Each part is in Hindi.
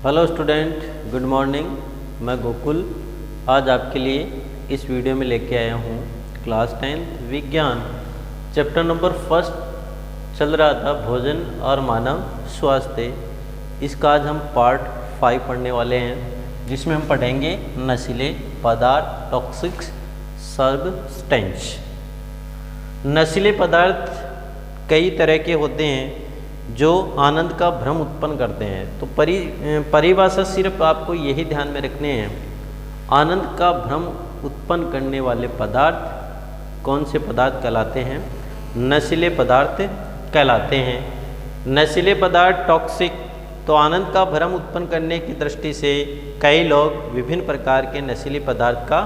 Hello student, good morning. मैं गोकुल आज आपके लिए इस वीडियो में लेके आया हूँ क्लास 10th विज्ञान चैप्टर नंबर फर्स्ट चल रहा था भोजन और मानव स्वास्थ्य। इसका आज हम पार्ट 5 पढ़ने वाले हैं, जिसमें हम पढ़ेंगे नशीले पदार्थ, टॉक्सिक सब्सटेंस। नशीले पदार्थ कई तरह के होते हैं जो आनंद का भ्रम उत्पन्न करते हैं। तो परिभाषा सिर्फ आपको यही ध्यान में रखने हैं, आनंद का भ्रम उत्पन्न करने वाले पदार्थ कौन से पदार्थ कहलाते हैं? नशीले पदार्थ कहलाते हैं। नशीले पदार्थ टॉक्सिक, तो आनंद का भ्रम उत्पन्न करने की दृष्टि से कई लोग विभिन्न प्रकार के नशीले पदार्थ का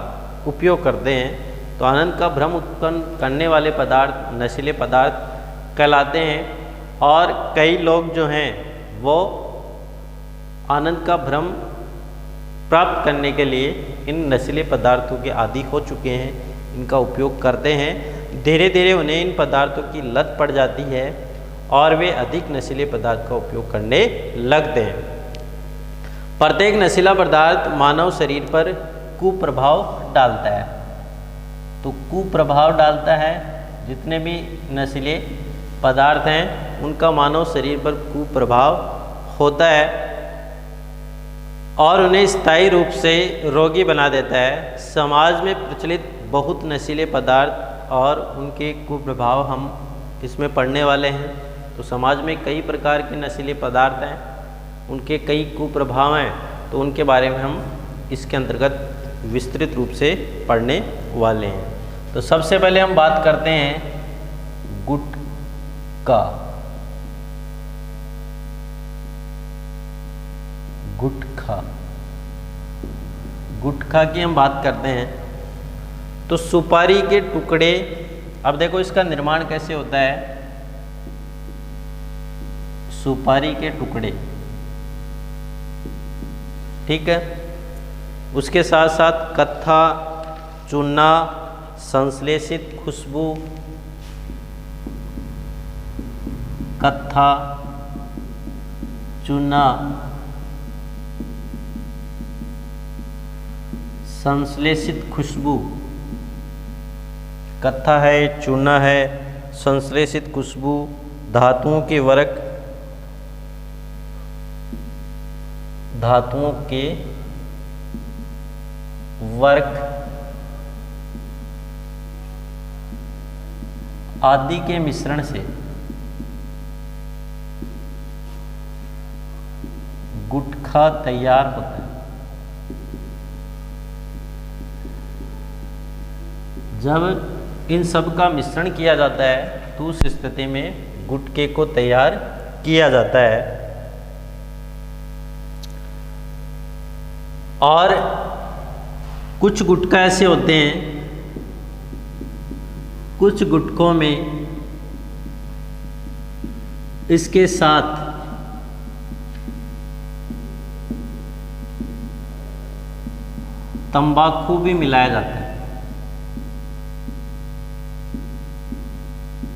उपयोग करते हैं। तो आनंद का भ्रम उत्पन्न करने वाले पदार्थ नशीले पदार्थ कहलाते हैं। और कई लोग जो हैं वो आनंद का भ्रम प्राप्त करने के लिए इन नशीले पदार्थों के आदी हो चुके हैं, इनका उपयोग करते हैं। धीरे धीरे उन्हें इन पदार्थों की लत पड़ जाती है और वे अधिक नशीले पदार्थ का उपयोग करने लगते हैं। प्रत्येक नशीला पदार्थ मानव शरीर पर कुप्रभाव डालता है। तो कुप्रभाव डालता है, जितने भी नशीले पदार्थ हैं उनका मानव शरीर पर कुप्रभाव होता है और उन्हें स्थायी रूप से रोगी बना देता है। समाज में प्रचलित बहुत नशीले पदार्थ और उनके कुप्रभाव हम इसमें पढ़ने वाले हैं। तो समाज में कई प्रकार के नशीले पदार्थ हैं, उनके कई कुप्रभाव हैं, तो उनके बारे में हम इसके अंतर्गत विस्तृत रूप से पढ़ने वाले हैं। तो सबसे पहले हम बात करते हैं गुटखा। गुटखा की हम बात करते हैं तो सुपारी के टुकड़े। अब देखो इसका निर्माण कैसे होता है। सुपारी के टुकड़े, ठीक है। उसके साथ साथ कत्था, चूना, संश्लेषित खुशबू, कत्था, चूना, संश्लेषित खुशबू, कत्था है, चूना है, संश्लेषित खुशबू, धातुओं के वर्क, धातुओं के वर्क आदि के मिश्रण से गुटखा तैयार होता है। जब इन सब का मिश्रण किया जाता है तो उस स्थिति में गुटखे को तैयार किया जाता है। और कुछ गुटखा ऐसे होते हैं, कुछ गुटखों में इसके साथ तंबाकू भी मिलाया जाता है।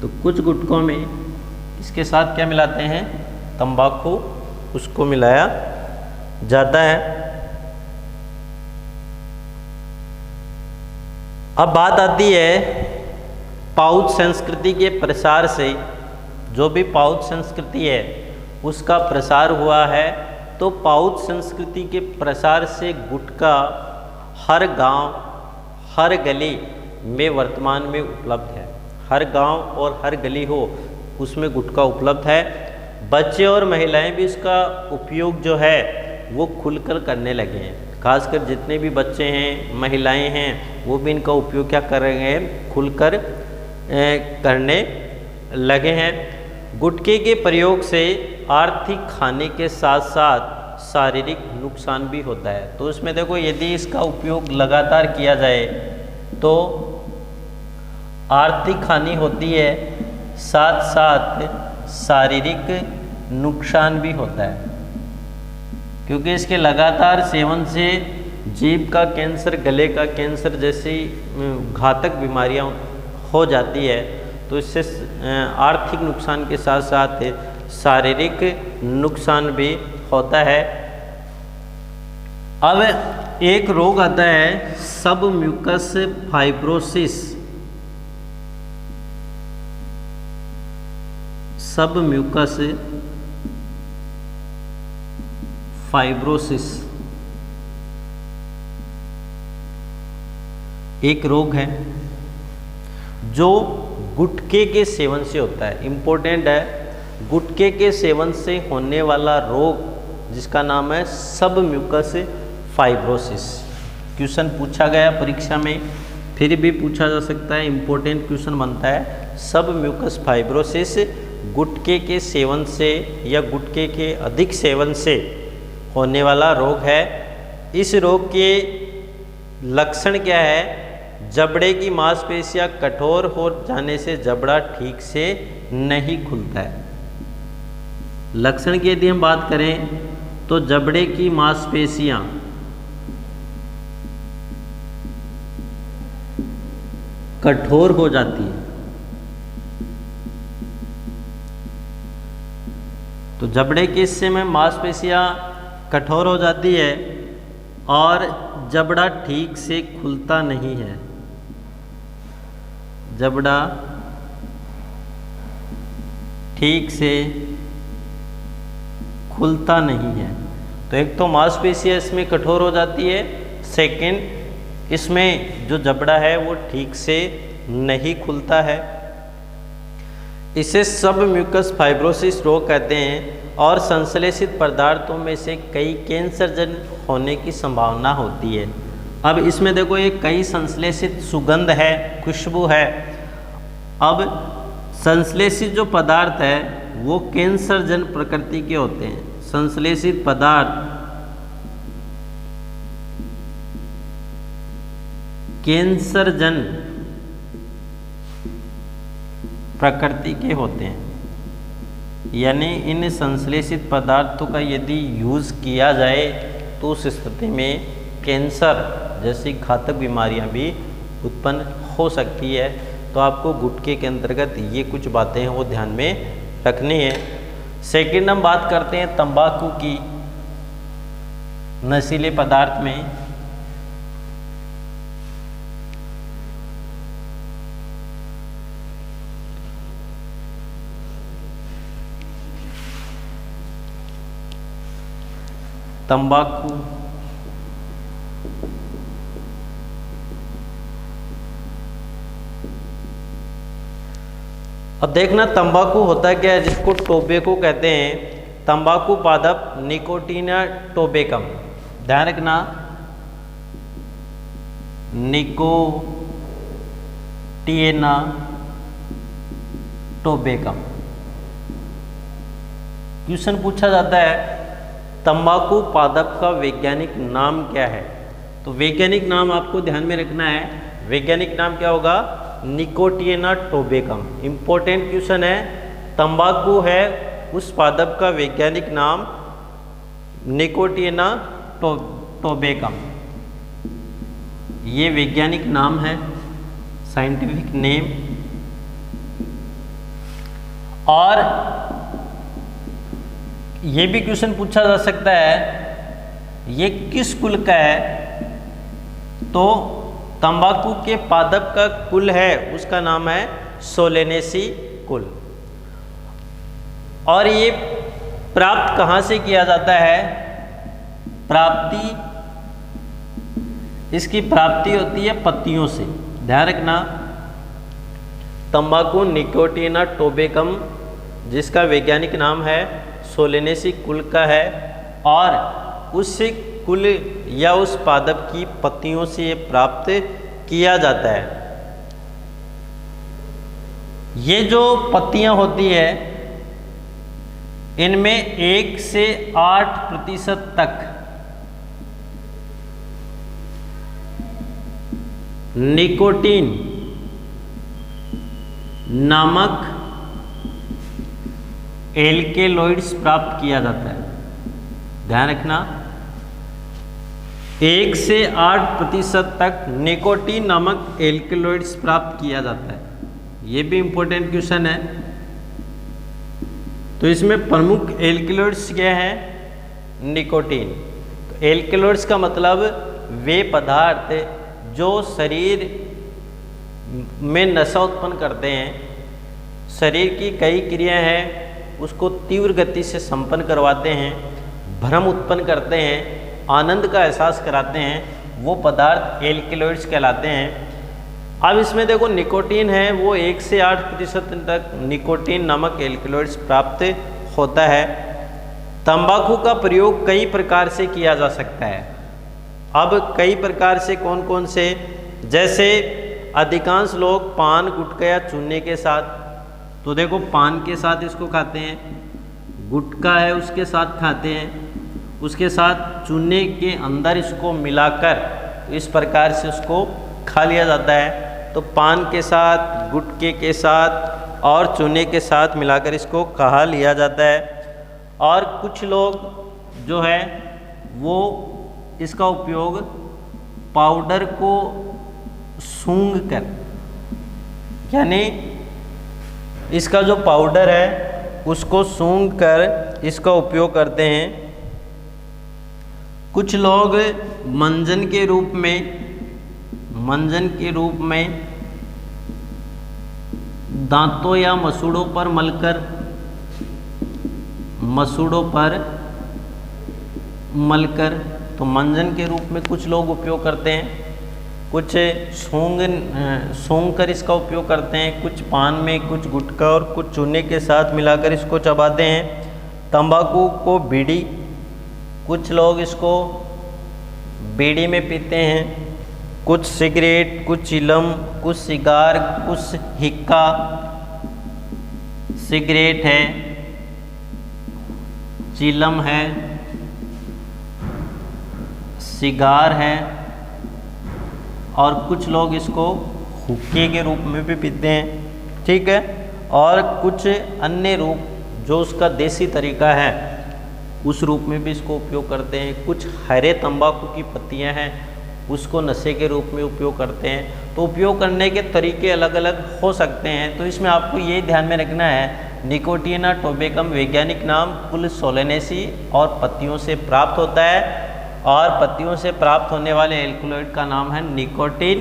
तो कुछ गुटखों में इसके साथ क्या मिलाते हैं? तंबाकू, उसको मिलाया जाता है। अब बात आती है पाउच संस्कृति के प्रसार से। जो भी पाउच संस्कृति है उसका प्रसार हुआ है। तो पाउच संस्कृति के प्रसार से गुटखा हर गांव, हर गली में वर्तमान में उपलब्ध है। हर गांव और हर गली हो उसमें गुटखा उपलब्ध है। बच्चे और महिलाएं भी इसका उपयोग जो है वो खुलकर करने लगे हैं। खासकर जितने भी बच्चे हैं, महिलाएं हैं, वो भी इनका उपयोग क्या कर रहे हैं? खुलकर करने लगे हैं। गुटखे के प्रयोग से आर्थिक हानि के साथ साथ शारीरिक नुकसान भी होता है। तो इसमें देखो, यदि इसका उपयोग लगातार किया जाए तो आर्थिक हानि होती है, साथ साथ शारीरिक नुकसान भी होता है। क्योंकि इसके लगातार सेवन से जीभ का कैंसर, गले का कैंसर जैसी घातक बीमारियां हो जाती है। तो इससे आर्थिक नुकसान के साथ साथ शारीरिक नुकसान भी होता है। अब एक रोग आता है सब म्यूकस फाइब्रोसिस। सब म्यूकस फाइब्रोसिस एक रोग है जो गुटखे के सेवन से होता है। इम्पोर्टेंट है, गुटखे के सेवन से होने वाला रोग जिसका नाम है सब म्यूकस फाइब्रोसिस। क्वेश्चन पूछा गया परीक्षा में, फिर भी पूछा जा सकता है, इम्पोर्टेंट क्वेश्चन बनता है। सब म्यूकस फाइब्रोसिस गुटखे के सेवन से या गुटखे के अधिक सेवन से होने वाला रोग है। इस रोग के लक्षण क्या है? जबड़े की मांसपेशियां कठोर हो जाने से जबड़ा ठीक से नहीं खुलता है। लक्षण की यदि हम बात करें तो जबड़े की मांसपेशियां कठोर हो जाती है। तो जबड़े के हिस्से में मांसपेशियां कठोर हो जाती है और जबड़ा ठीक से खुलता नहीं है। जबड़ा ठीक से खुलता नहीं है। तो एक तो मांसपेशियां इसमें कठोर हो जाती है, सेकंड इसमें जो जबड़ा है वो ठीक से नहीं खुलता है। इसे सब म्यूकस फाइब्रोसिस रोग कहते हैं और संश्लेषित पदार्थों में से कई कैंसरजन होने की संभावना होती है। अब इसमें देखो ये कई संश्लेषित सुगंध है, खुशबू है। अब संश्लेषित जो पदार्थ है वो कैंसरजन प्रकृति के होते हैं। संश्लेषित पदार्थ कैंसरजन प्रकृति के होते हैं, यानी इन संश्लेषित पदार्थों का यदि यूज़ किया जाए तो उस स्थिति में कैंसर जैसी घातक बीमारियां भी उत्पन्न हो सकती है। तो आपको गुटखे के अंतर्गत ये कुछ बातें हैं वो ध्यान में रखनी है। सेकंड हम बात करते हैं तंबाकू की। नशीले पदार्थ में तंबाकू अब देखना तंबाकू होता क्या है, जिसको टोबैको कहते हैं। तंबाकू पादप निकोटीना टोबैकम, ध्यान रखना, निकोटीना टोबैकम। क्वेश्चन पूछा जाता है तंबाकू पादप का वैज्ञानिक नाम क्या है? तो वैज्ञानिक नाम आपको ध्यान में रखना है। वैज्ञानिक नाम क्या होगा? निकोटीना टोबैकम। इंपॉर्टेंट क्वेश्चन है। तंबाकू है उस पादप का वैज्ञानिक नाम निकोटीना टोबैकम। ये वैज्ञानिक नाम है, साइंटिफिक नेम। और ये भी क्वेश्चन पूछा जा सकता है ये किस कुल का है? तो तंबाकू के पादप का कुल है उसका नाम है सोलेनेसी कुल। और ये प्राप्त कहाँ से किया जाता है? प्राप्ति, इसकी प्राप्ति होती है पत्तियों से। ध्यान रखना, तंबाकू निकोटीना टोबैकम जिसका वैज्ञानिक नाम है सोलेनेसी कुल का है और उस कुल या उस पादप की पत्तियों से ये प्राप्त किया जाता है। ये जो पत्तियां होती है इनमें 1 से 8% तक निकोटीन नामक एल्केलॉइड्स प्राप्त किया जाता है। ध्यान रखना, 1 से 8% तक निकोटीन नामक एल्केलॉइड्स प्राप्त किया जाता है। ये भी इंपॉर्टेंट क्वेश्चन है। तो इसमें प्रमुख एल्केलॉइड्स क्या है? निकोटीन। तो एल्केलॉइड्स का मतलब वे पदार्थ जो शरीर में नशा उत्पन्न करते हैं, शरीर की कई क्रियाएं हैं उसको तीव्र गति से संपन्न करवाते हैं, भ्रम उत्पन्न करते हैं, आनंद का एहसास कराते हैं, वो पदार्थ एल्केलॉइड्स कहलाते हैं। अब इसमें देखो निकोटीन है, वो 1 से 8% तक निकोटीन नामक एल्केलॉइड्स प्राप्त होता है। तंबाकू का प्रयोग कई प्रकार से किया जा सकता है। अब कई प्रकार से कौन कौन से, जैसे अधिकांश लोग पान, गुटखा या चूने के साथ, तो देखो पान के साथ इसको खाते हैं, गुटखा है उसके साथ खाते हैं, उसके साथ चूने के अंदर इसको मिलाकर इस प्रकार से उसको खा लिया जाता है। तो पान के साथ, गुटखे के साथ और चूने के साथ मिलाकर इसको खा लिया जाता है। और कुछ लोग जो है वो इसका उपयोग पाउडर को सूंघ कर, यानी इसका जो पाउडर है उसको सूंघ कर इसका उपयोग करते हैं। कुछ लोग मंजन के रूप में दांतों या मसूड़ों पर मलकर तो मंजन के रूप में कुछ लोग उपयोग करते हैं, कुछ सूंघ कर इसका उपयोग करते हैं, कुछ पान में, कुछ गुटखा और कुछ चूने के साथ मिलाकर इसको चबाते हैं। तंबाकू को बीड़ी, कुछ लोग इसको बीड़ी में पीते हैं, कुछ सिगरेट, कुछ चिलम, कुछ सिगार, कुछ हिक्का, सिगरेट है, चिलम है, सिगार है, और कुछ लोग इसको हुक्के के रूप में भी पीते हैं, ठीक है। और कुछ अन्य रूप जो उसका देसी तरीका है उस रूप में भी इसको उपयोग करते हैं। कुछ हरे तंबाकू की पत्तियां हैं उसको नशे के रूप में उपयोग करते हैं। तो उपयोग करने के तरीके अलग अलग हो सकते हैं। तो इसमें आपको ये ध्यान में रखना है, निकोटिना टोबैकम वैज्ञानिक नाम कुल सोलेनेसी और पत्तियों से प्राप्त होता है, और पत्तियों से प्राप्त होने वाले एल्केलॉइड का नाम है निकोटीन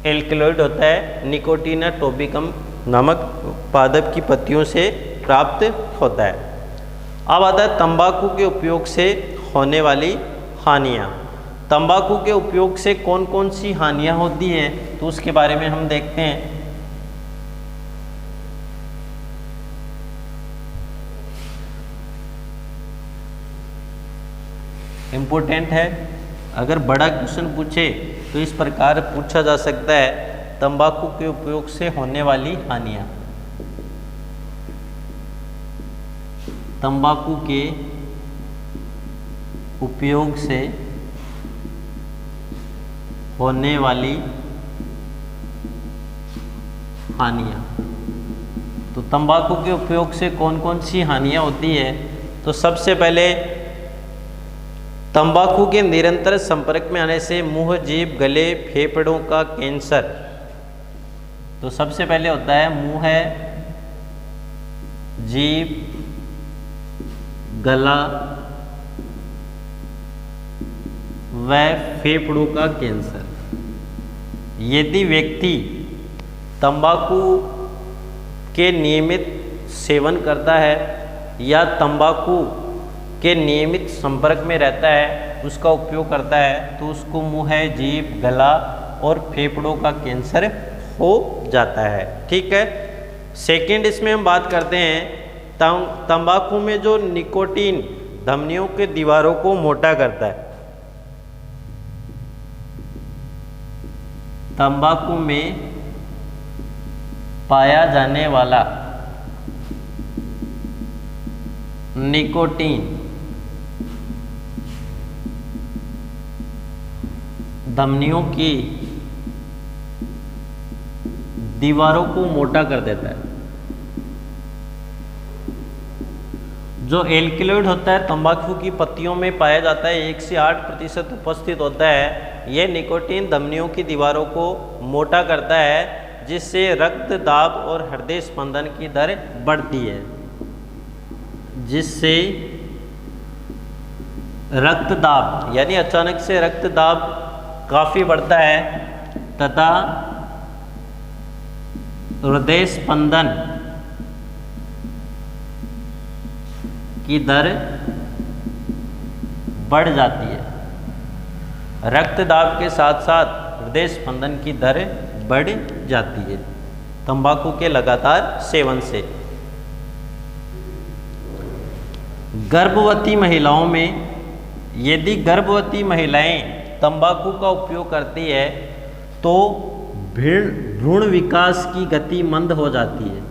एल्केलॉइड होता है। निकोटिना टोबैकम नामक पादप की पत्तियों से प्राप्त होता है। अब आता है तंबाकू के उपयोग से होने वाली हानियाँ। तंबाकू के उपयोग से कौन कौन सी हानियाँ होती हैं तो उसके बारे में हम देखते हैं। इम्पोर्टेंट है, अगर बड़ा क्वेश्चन पूछे तो इस प्रकार पूछा जा सकता है, तंबाकू के उपयोग से होने वाली हानियाँ। तंबाकू के उपयोग से होने वाली हानियाँ। तो तंबाकू के उपयोग से कौन कौन सी हानियाँ होती है, तो सबसे पहले तंबाकू के निरंतर संपर्क में आने से मुंह, जीभ, गले, फेफड़ों का कैंसर। तो सबसे पहले होता है मुंह, जीभ, गला व फेफड़ों का कैंसर। यदि व्यक्ति तंबाकू के नियमित सेवन करता है या तंबाकू के नियमित संपर्क में रहता है, उसका उपयोग करता है, तो उसको मुंह, जीभ, गला और फेफड़ों का कैंसर हो जाता है, ठीक है। सेकंड इसमें हम बात करते हैं तंबाकू में जो निकोटीन धमनियों के दीवारों को मोटा करता है। तंबाकू में पाया जाने वाला निकोटीन धमनियों की दीवारों को मोटा कर देता है। जो एल्केलॉइड होता है तंबाकू की पत्तियों में पाया जाता है, 1 से 8% उपस्थित होता है। यह निकोटीन धमनियों की दीवारों को मोटा करता है, जिससे रक्त दाब और हृदय स्पंदन की दर बढ़ती है, जिससे रक्त दाब यानी अचानक से रक्त दाब काफ़ी बढ़ता है तथा हृदय स्पंदन की दर बढ़ जाती है। रक्त दाब के साथ साथ हृदय स्पंदन की दर बढ़ जाती है तंबाकू के लगातार सेवन से। गर्भवती महिलाओं में यदि गर्भवती महिलाएं तंबाकू का उपयोग करती है तो भ्रूण विकास की गति मंद हो जाती है।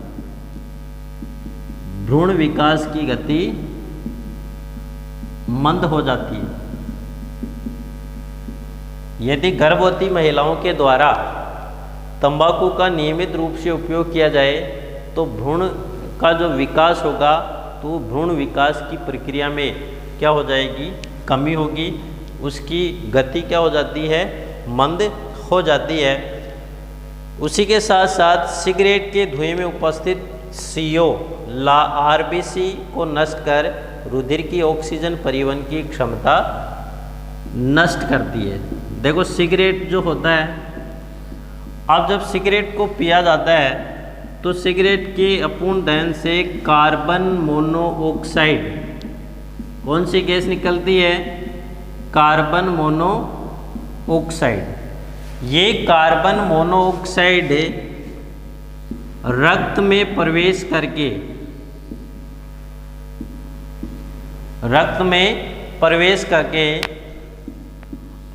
भ्रूण विकास की गति मंद हो जाती है। यदि गर्भवती महिलाओं के द्वारा तंबाकू का नियमित रूप से उपयोग किया जाए तो भ्रूण का जो विकास होगा तो भ्रूण विकास की प्रक्रिया में क्या हो जाएगी, कमी होगी, उसकी गति क्या हो जाती है, मंद हो जाती है। उसी के साथ साथ सिगरेट के धुएं में उपस्थित CO आरबीसी को नष्ट कर रुधिर की ऑक्सीजन परिवहन की क्षमता नष्ट करती है। देखो सिगरेट जो होता है, अब जब सिगरेट को पिया जाता है तो सिगरेट के अपूर्ण दहन से कार्बन मोनोऑक्साइड, कौन सी गैस निकलती है, कार्बन मोनोऑक्साइड। ये कार्बन मोनोऑक्साइड रक्त में प्रवेश करके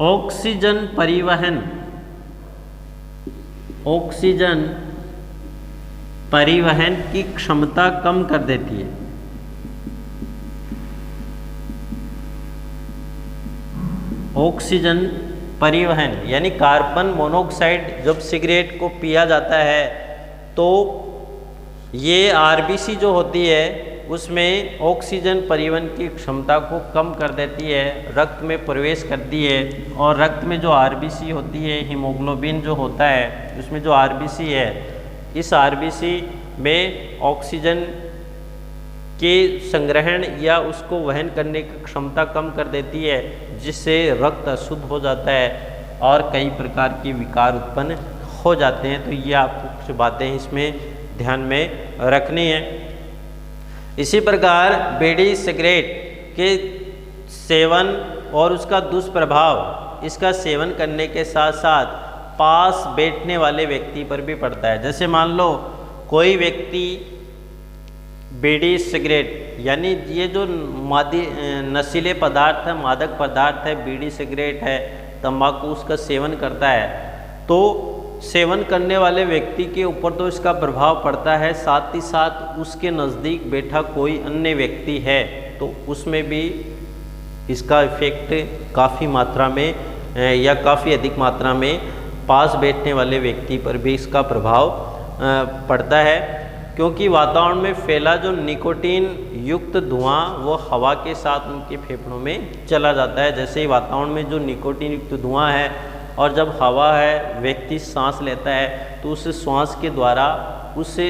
ऑक्सीजन परिवहन की क्षमता कम कर देती है। ऑक्सीजन परिवहन यानी कार्बन मोनोऑक्साइड जब सिगरेट को पिया जाता है तो ये आरबीसी जो होती है उसमें ऑक्सीजन परिवहन की क्षमता को कम कर देती है, रक्त में प्रवेश करती है। और रक्त में जो आरबीसी होती है, हीमोग्लोबिन जो होता है, उसमें जो आरबीसी है, इस आरबीसी में ऑक्सीजन के संग्रहण या उसको वहन करने की क्षमता कम कर देती है, जिससे रक्त अशुद्ध हो जाता है और कई प्रकार के विकार उत्पन्न हो जाते हैं। तो ये आपको कुछ बातें इसमें ध्यान में रखनी है। इसी प्रकार बीड़ी सिगरेट के सेवन और उसका दुष्प्रभाव, इसका सेवन करने के साथ साथ पास बैठने वाले व्यक्ति पर भी पड़ता है। जैसे मान लो कोई व्यक्ति बीड़ी सिगरेट यानी ये जो नशीले पदार्थ है, मादक पदार्थ है, बीड़ी सिगरेट है, तंबाकू, उसका सेवन करता है तो सेवन करने वाले व्यक्ति के ऊपर तो इसका प्रभाव पड़ता है, साथ ही साथ उसके नज़दीक बैठा कोई अन्य व्यक्ति है तो उसमें भी इसका इफेक्ट काफ़ी मात्रा में या काफ़ी अधिक मात्रा में पास बैठने वाले व्यक्ति पर भी इसका प्रभाव पड़ता है। क्योंकि वातावरण में फैला जो निकोटीन युक्त धुआं वो हवा के साथ उनके फेफड़ों में चला जाता है। जैसे ही वातावरण में जो निकोटीन युक्त धुआं है और जब हवा है, व्यक्ति सांस लेता है तो उस श्वास के द्वारा उससे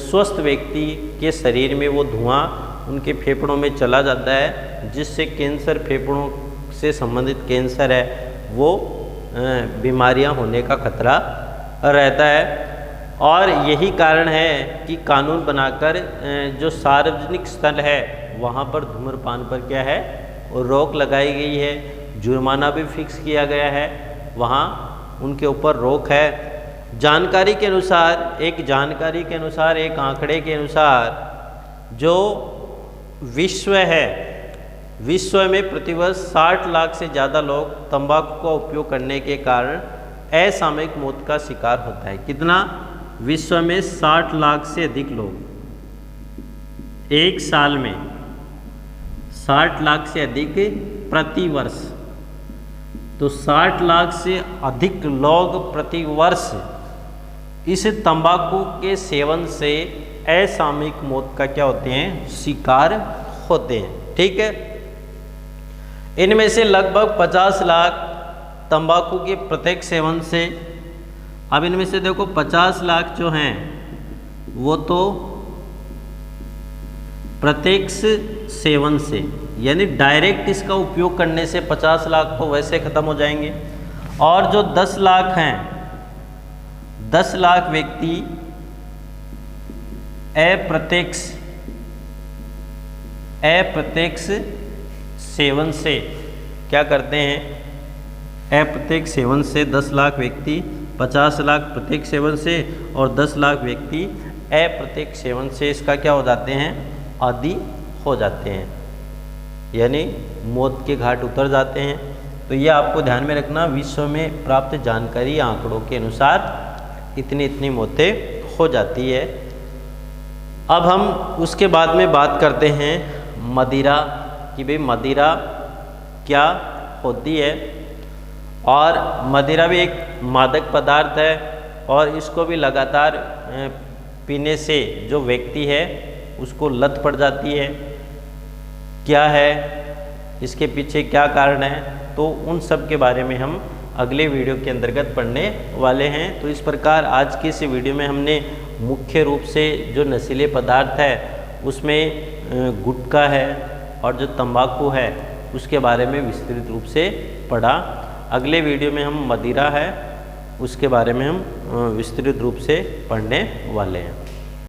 स्वस्थ व्यक्ति के शरीर में वो धुआं उनके फेफड़ों में चला जाता है, जिससे कैंसर, फेफड़ों से संबंधित कैंसर है वो बीमारियां होने का खतरा रहता है। और यही कारण है कि कानून बनाकर जो सार्वजनिक स्थल है वहाँ पर धूम्रपान पर क्या है, रोक लगाई गई है, जुर्माना भी फिक्स किया गया है, वहाँ उनके ऊपर रोक है। जानकारी के अनुसार, एक आंकड़े के अनुसार जो विश्व में प्रतिवर्ष 60 लाख से ज़्यादा लोग तंबाकू का उपयोग करने के कारण असामयिक मौत का शिकार होता है। कितना? विश्व में 60 लाख से अधिक लोग एक साल में, 60 लाख से अधिक प्रति वर्ष, तो 60 लाख से अधिक लोग प्रति वर्ष इस तंबाकू के सेवन से असामयिक मौत का क्या होते हैं, शिकार होते हैं। ठीक है, इनमें से लगभग 50 लाख तंबाकू के प्रत्यक्ष सेवन से, अब इनमें से देखो 50 लाख जो हैं वो तो प्रत्यक्ष सेवन से, यानी डायरेक्ट इसका उपयोग करने से 50 लाख तो वैसे ख़त्म हो जाएंगे। और जो 10 लाख हैं, 10 लाख व्यक्ति अप्रत्यक्ष सेवन से क्या करते हैं, अप्रत्यक्ष सेवन से 10 लाख व्यक्ति, 50 लाख प्रत्यक्ष सेवन से और 10 लाख व्यक्ति अप्रत्यक्ष सेवन से इसका क्या हो जाते हैं, आदी हो जाते हैं, यानी मौत के घाट उतर जाते हैं। तो ये आपको ध्यान में रखना, विश्व में प्राप्त जानकारी आंकड़ों के अनुसार इतनी मौतें हो जाती है। अब हम उसके बाद में बात करते हैं मदिरा कि भाई मदिरा क्या होती है। और मदिरा भी एक मादक पदार्थ है और इसको भी लगातार पीने से जो व्यक्ति है उसको लत पड़ जाती है। क्या है इसके पीछे क्या कारण है, तो उन सब के बारे में हम अगले वीडियो के अंतर्गत पढ़ने वाले हैं। तो इस प्रकार आज की इस वीडियो में हमने मुख्य रूप से जो नशीले पदार्थ है उसमें गुटखा है और जो तंबाकू है उसके बारे में विस्तृत रूप से पढ़ा। अगले वीडियो में हम मदिरा है उसके बारे में हम विस्तृत रूप से पढ़ने वाले हैं।